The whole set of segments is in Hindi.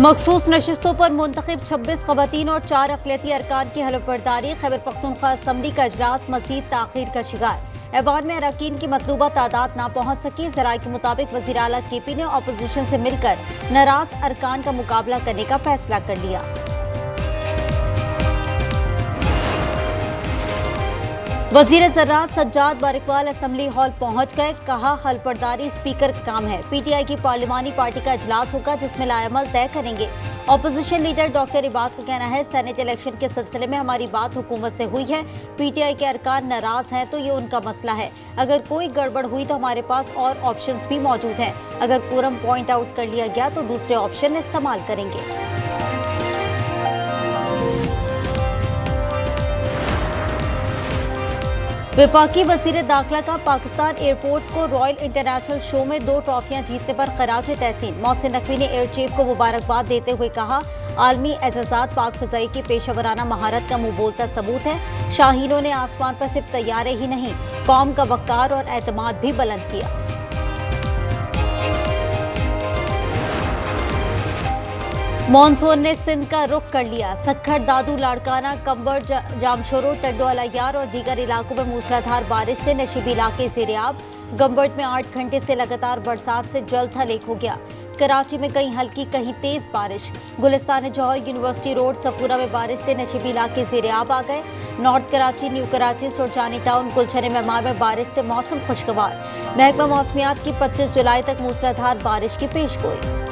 मखसूस नशिस्तों पर मुंतखब 26 खवातीन और 4 अक़लियती अरकान की हलफबरदारी। खैबर पख्तूनख्वा असम्बली का इजलास मज़ीद ताख़ीर का शिकार। ऐवान में अरकान की मतलूबा तादाद ना पहुँच सकी। ज़राए के मुताबिक वज़ीर आला KP ने अपोजिशन से मिलकर नाराज अरकान का मुकाबला करने का फैसला कर लिया। वज़ीर ज़राअत सज्जाद बारिकवाल असम्बली हॉल पहुंच गए। कहा, हलफबरदारी स्पीकर का काम है। PTI की पार्लिमानी पार्टी का इजलास होगा जिसमें लाएमल तय करेंगे। अपोजिशन लीडर डॉक्टर इबाद का कहना है, सेनेट इलेक्शन के सिलसिले में हमारी बात हुकूमत से हुई है। PTI के अरकान नाराज हैं तो ये उनका मसला है। अगर कोई गड़बड़ हुई तो हमारे पास और ऑप्शंस भी मौजूद हैं। अगर कोरम पॉइंट आउट कर लिया गया तो दूसरे ऑप्शन इस्तेमाल करेंगे। वफाकी वज़ीर दाखिला का पाकिस्तान एयरफोर्स को रॉयल इंटरनेशनल शो में 2 ट्रॉफियां जीतने पर खराज तहसीन। मोहसिन नकवी ने एयर चीफ को मुबारकबाद देते हुए कहा, आलमी एजाज़ात पाक फ़ज़ाई की पेशेवराना महारत का मुंह बोलता सबूत है। शाहीनों ने आसमान पर सिर्फ तैयारे ही नहीं, कौम का वक़ार और एतमाद भी बुलंद किया। मॉनसून ने सिंध का रुख कर लिया। सक्खर, दादू, लाड़काना, कंबर, जामशोरो, टड्डो अलायार और दीगर इलाकों में मूसलाधार बारिश से नशीबी इलाके ज़ेर-ए-आब। गंबर्ट में 8 घंटे से लगातार बरसात से जल थल हो गया। कराची में कहीं हल्की कहीं तेज बारिश। गुलिस्तान जौहर, यूनिवर्सिटी रोड, सफूरा में बारिश से नशीबी इलाके ज़ेर-ए-आब आ गए। North Karachi, new Karachi, Surjani town, Gulshan Mehman में बारिश से मौसम खुशगवार। महकमा मौसमियात की 25 जुलाई तक मूसलाधार बारिश की पेशगोई।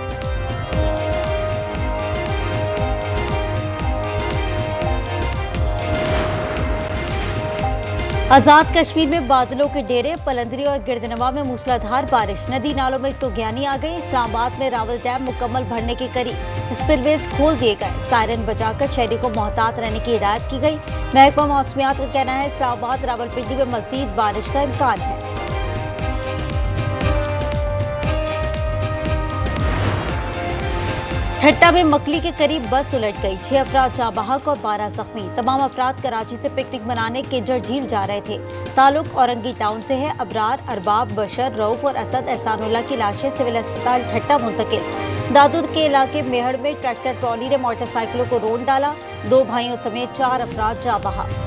आजाद कश्मीर में बादलों के डेरे, पलंदरी और गिरदनवा में मूसलाधार बारिश। नदी नालों में तूफ़ानी आ गई। इस्लामाबाद में रावल डैम मुकम्मल भरने के करीब, स्पिलवेज खोल दिए गए। सायरन बजाकर शहरी को मोहतात रहने की हिदायत की गई। महकमा मौसमियात का कहना है, इस्लामाबाद रावलपिंडी में मज़ीद बारिश का इम्कान है। ठट्टा में मकली के करीब बस उलट गई। 6 अफराद जाँ बहक और 12 जख्मी। तमाम अफराद कराची से पिकनिक मनाने केजर झील जा रहे थे। ताल्लुक औरंगी टाउन से है। अबरार, अरबाब, बशर, रऊफ और असद एहसानुल्लाह की लाशें सिविल अस्पताल ठट्टा मुंतकिल। दादूद के इलाके मेहड़ में ट्रैक्टर ट्रॉली ने मोटरसाइकिलों को रोन डाला। 2 भाइयों समेत 4 अफराद जाँ बहक।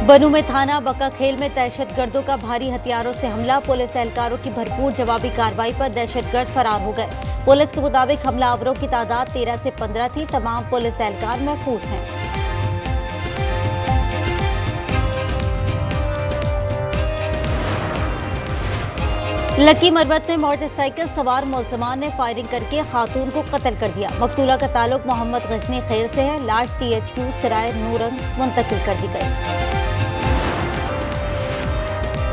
बनू में थाना बका खेल में दहशतगर्दों का भारी हथियारों से हमला। पुलिस एहलकारों की भरपूर जवाबी कार्रवाई पर दहशतगर्द फरार हो गए। पुलिस के मुताबिक हमलावरों की तादाद 13 से 15 थी। तमाम पुलिस एहलकार महफूज हैं। लकी मरवत में मोटरसाइकिल सवार मुलजमान ने फायरिंग करके खातून को कत्ल कर दिया। मकतूला का ताल्लुक मोहम्मद गजनी खैर से है। लाश THQ सराय नूरंग मुंतकिल कर दी गई।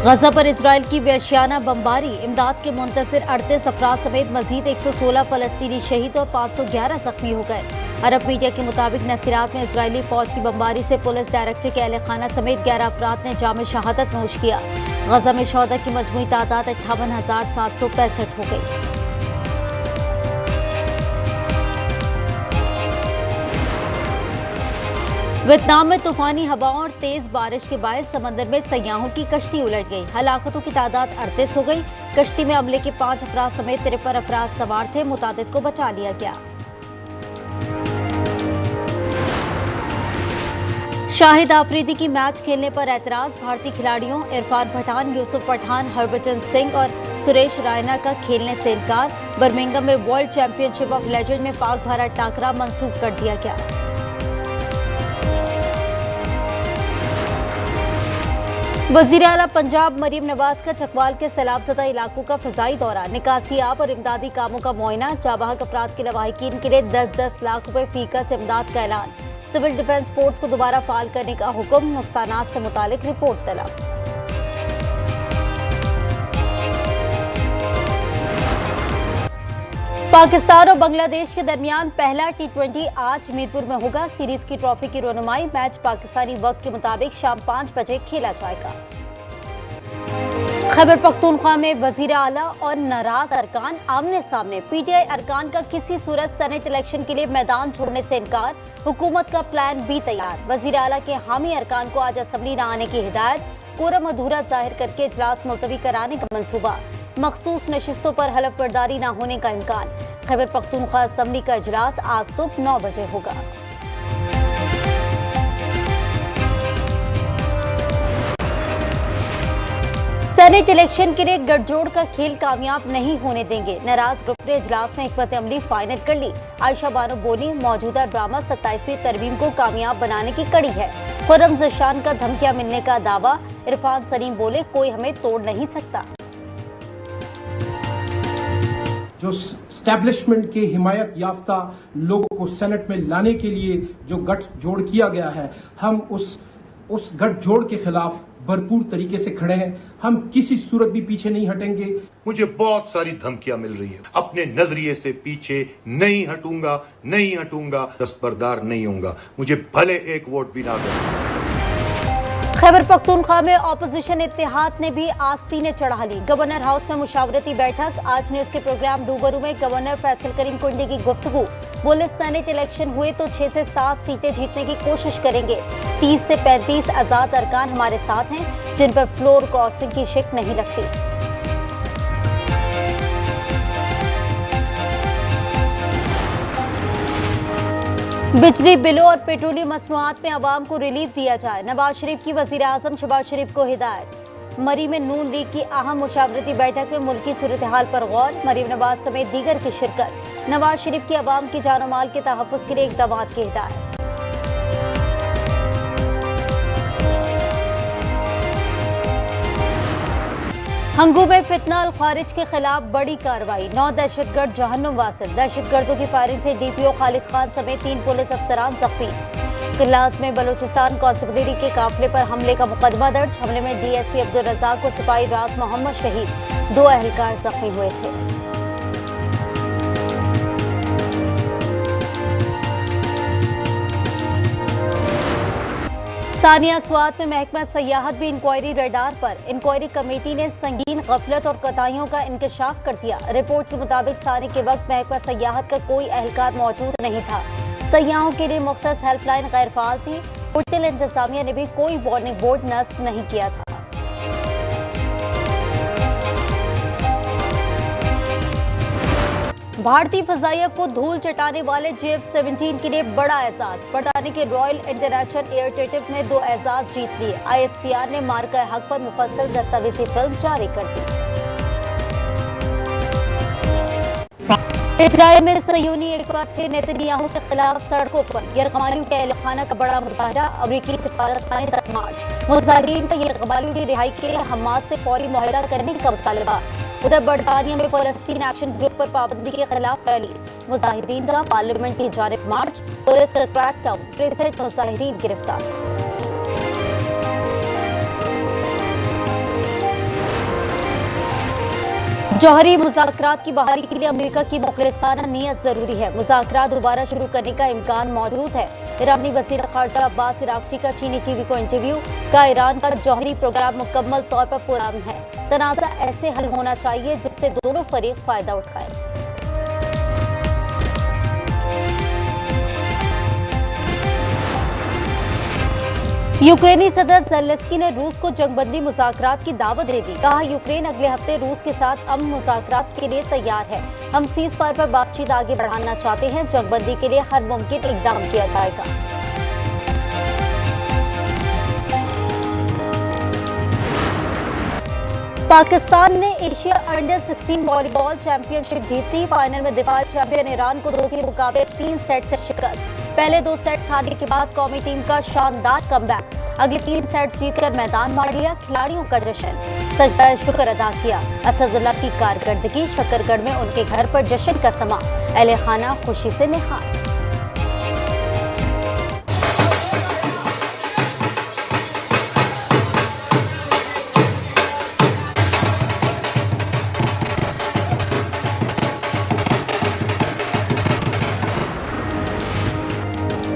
गजा पर इजराइल की वहशियाना बमबारी। इमदाद के मुंतज़िर 38 अफराद समेत मजीद 116 फलस्तीनी शहीद और 511 जख्मी हो गए। अरब मीडिया के मुताबिक नसीरात में इजरायली फौज की बमबारी से पुलिस डायरेक्टर के अहल खाना समेत 11 अफराद ने जाम शहादत नोश किया। गजा में शहदा की मजमूई तादाद 58,765 हो गई। वियतनाम में तूफानी हवाओं और तेज बारिश के बायस समंदर में सयाहों की कश्ती उलट गई। हलाकतों की तादाद 38 हो गई। कश्ती में अमले के 5 अफराद समेत 53 अफराद सवार थे। मुतादिद को बचा लिया गया। शाहिद आफरीदी की मैच खेलने पर एतराज। भारतीय खिलाड़ियों इरफान पठान, यूसुफ पठान, हरभजन सिंह और सुरेश रायना का खेलने से इनकार। बर्मिंघम में वर्ल्ड चैंपियनशिप ऑफ लेजेंड में पाक भारत टाकरा मंसूख कर दिया गया। वज़ीर आला पंजाब मरीम नवाज का चकवाल के सैलाबज़दा इलाकों का फ़ज़ाई दौरा। निकासियाब और इमदादी कामों का मुआयना। जाबाहक अफराद के लवाहिकीन के लिए 10-10 लाख रुपए फीका से इमदाद का ऐलान। सिविल डिफेंस फोर्स को दोबारा फाल करने का हुक्म। नुकसानात से मुतालिक रिपोर्ट तलब। पाकिस्तान और बांग्लादेश के दरमियान पहला T20 आज मीरपुर में होगा। सीरीज की ट्रॉफी की रोनुमाई मैच पाकिस्तानी वक्त के मुताबिक शाम 5 बजे खेला जाएगा। खैबर पख्तूनख्वा में वजीर आला और नाराज अरकान आमने सामने। PTI अरकान का किसी सूरत सेनेट इलेक्शन के लिए मैदान छोड़ने से इनकार। हुकूमत का प्लान B तैयार। वजीर आला के हामी अरकान को आज असम्बली न आने की हिदायत। कोरम अधूरा जाहिर करके इजलास मुलतवी कराने का मंसूबा। मखसूस नशिस्तों पर हलफ बर्दारी न होने का इम्कान। खैबर पख्तूनख्वा असम्बली का इजलास आज सुबह 9 बजे होगा। सेनेट इलेक्शन के लिए गठजोड़ का खेल कामयाब नहीं होने देंगे। नाराज ग्रुप ने इजलास में हिकमत अमली फाइनल कर ली। आयशा बानो बोली, मौजूदा ड्रामा 27वीं तरमीम को कामयाब बनाने की कड़ी है। खुर्रम ज़शान का धमकियां मिलने का दावा। इरफान सलीम बोले, कोई हमें तोड़ नहीं सकता। जो स्टैब्लिशमेंट के हिमायत याफ्ता लोगों को सेनेट में लाने के लिए जो गठजोड़ किया गया है, हम उस गठजोड़ के खिलाफ भरपूर तरीके से खड़े हैं। हम किसी सूरत भी पीछे नहीं हटेंगे। मुझे बहुत सारी धमकियां मिल रही है, अपने नजरिए से पीछे नहीं हटूंगा, दस्तबरदार नहीं होऊंगा, मुझे भले एक वोट भी ना दें। खैबर पख्तूनख्वा में ऑपोजिशन इत्तेहाद ने भी आस्तीनें चढ़ा ली। गवर्नर हाउस में मुशावरती बैठक। आज न्यूज के प्रोग्राम रूबरू में गवर्नर फैसल करीम कुंडी की गुफ्तगू। बोले, सेनेट इलेक्शन हुए तो 6 से 7 सीटें जीतने की कोशिश करेंगे। 30 से 35 आजाद अरकान हमारे साथ हैं, जिन पर फ्लोर क्रॉसिंग की शिक नहीं लगती। बिजली बिलों और पेट्रोलियम मसनूआत में आवाम को रिलीफ दिया जाए। नवाज शरीफ की वजीर आजम शहबाज शरीफ को हिदायत। मरी में नून लीग की अहम मुशावरती बैठक में मुल्की सूरत हाल पर गौर। मरीम नवाज समेत दीगर की शिरकत। नवाज शरीफ की आवाम की जान और माल के तहफ़्फ़ुज़ के लिए इक़दामात की हिदायत। हंगू में फितना अल खारिज के खिलाफ बड़ी कार्रवाई। 9 दहशतगर्द जहन्नुम वासिल। दहशतगर्दों की फायरिंग से DPO खालिद खान समेत 3 पुलिस अफसरान जख्मी। किल्लात में बलूचिस्तान कांस्टेबलरी के काफिले पर हमले का मुकदमा दर्ज। हमले में DSP अब्दुल रज़ाक को सिपाही राज मोहम्मद शहीद। 2 अहलकार जख्मी हुए थे। सानिया स्वात में महकमा सयाहत भी इंक्वायरी रडार पर। इंक्वायरी कमेटी ने संगीन गफलत और कोताहियों का इंकशाफ कर दिया। रिपोर्ट के मुताबिक सानी के वक्त महकमा सयाहत का कोई एहलकार मौजूद नहीं था। सयाहों के लिए मुख्तस हेल्पलाइन गैर फाल थी। उड़तिल इंतजामिया ने भी कोई वार्निंग बोर्ड नस्ब नहीं किया था। भारतीय फजाइया को धूल चटाने वाले JF-17 के लिए बड़ा एजाज। बरतानी के रॉयल इंटरनेशनल एयरटेटिव में 2 एजाज जीत लिए। ISPR ने मार्का हक पर मुफस्सल दस्तावेजी फिल्म जारी कर दी। इजराइल में सहयूनी एक बार फिर नेतन्याहू के खिलाफ सड़कों पर। यरगमालियों के एहलखाना का बड़ा मुजाहरा। अमरीकी सिफारतखाने तक मार्च। मुजाहिरीन का यरगमालियों की रिहाई के लिए हमास से फौरी मुआहदा करने का मुतालबा। उधर बरतानिया में फलस्तीन एक्शन ग्रुप पर पाबंदी के खिलाफ रैली। मुजाहिरीन का पार्लियामेंट की जानिब मार्च। पुलिस का क्रैकडाउन। 63 मुजाहिरीन गिरफ्तार। जौहरी मुज़ाकरात की बहाली के लिए अमेरिका की मुखलिसाना नीयत जरूरी है। मुज़ाकरात दोबारा शुरू करने का इम्कान मौजूद है। ईरानी वज़ीर ख़ारजा अब्बास इराक़ची का चीनी TV को इंटरव्यू। का ईरान का जौहरी प्रोग्राम मुकम्मल तौर पर पुरअमन है। तनाज़ा ऐसे हल होना चाहिए जिससे दोनों फरीक फायदा उठाएं। यूक्रेनी सदर ज़ेलेंस्की ने रूस को जंगबंदी मुज़ाकरात की दावत दे दी। कहा, यूक्रेन अगले हफ्ते रूस के साथ अमन मुज़ाकरात के लिए तैयार है। हम सीज़फायर पर बातचीत आगे बढ़ाना चाहते हैं। जंगबंदी के लिए हर मुमकिन इक़दाम किया जाएगा। पाकिस्तान ने एशिया अंडर 16 वॉलीबॉल चैंपियनशिप जीती। फाइनल में दिफा चैंपियन ईरान को 2 के मुकाबले 3 सेट से शिकस्त। पहले 2 सेट्स हारने के बाद कौमी टीम का शानदार कमबैक। अगले 3 सेट्स जीतकर मैदान मार लिया। खिलाड़ियों का जश्न। सजदा शुक्र अदा किया। असदुल्ला की कारकर्दगी। शकरगढ़ में उनके घर पर जश्न का समा। अहले खाना खुशी से निहाल।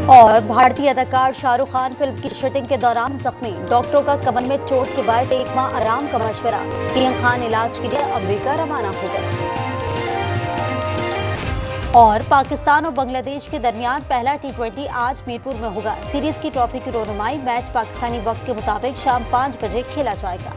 और भारतीय अदाकार शाहरुख खान फिल्म की शूटिंग के दौरान जख्मी। डॉक्टरों का कमर में चोट के बाद 1 माह आराम का मशवरा। PM खान इलाज के लिए अमेरिका रवाना हो गए। और पाकिस्तान और बांग्लादेश के दरमियान पहला T20 आज मीरपुर में होगा। सीरीज की ट्रॉफी की रोनुमाई मैच पाकिस्तानी वक्त के मुताबिक शाम 5 बजे खेला जाएगा।